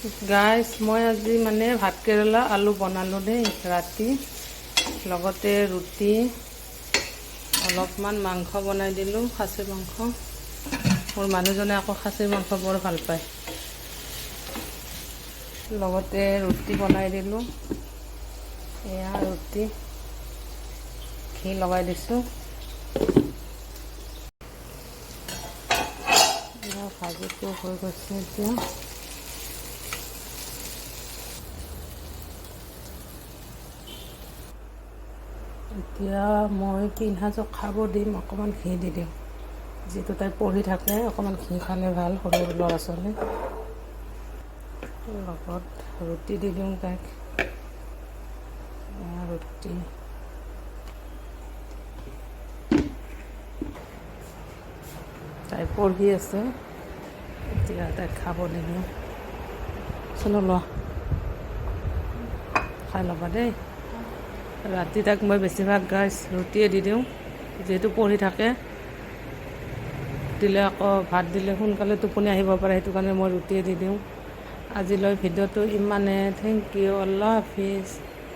গাইছ মই আজি মানে ভাতকেৰেলা আলু বনালোঁ দেই ৰাতি, লগতে ৰুটি, অলপমান মাংস বনাই দিলোঁ, খাচী মাংস। মোৰ মানুহজনে আকৌ খাচী মাংস বৰ ভাল পায়। লগতে ৰুটি বনাই দিলোঁ, এয়া ৰুটি ঘি লগাই দিছোঁ। ভাজিটো হৈ গৈছে এতিয়া। এতিয়া মই পিনসাজক খাব দিম, অকণমান ঘি দি দিম। যিহেতু তাই পঢ়ি থাকে, অকণমান ঘি খালে ভাল সৰু ল'ৰা ছোৱালী। লগত ৰুটি দি দিওঁ তাইক, ৰুটি। তাই পঢ়ি আছে, এতিয়া তাইক খাব দিওঁ। চলো লোৱা, খাই ল'বা দেই। ৰাতি তাক মই বেছিভাগ গাইছ ৰুটিয়ে দি দিওঁ, যিহেতু পঢ়ি থাকে। দিলে আকৌ ভাত দিলে সোনকালে টোপনি আহিব পাৰে, সেইটো কাৰণে মই ৰুটিয়ে দি দিওঁ। আজিলৈ ভিডিঅ'টো ইমানে। থেংক ইউ, আল্লাহ হাফিজ।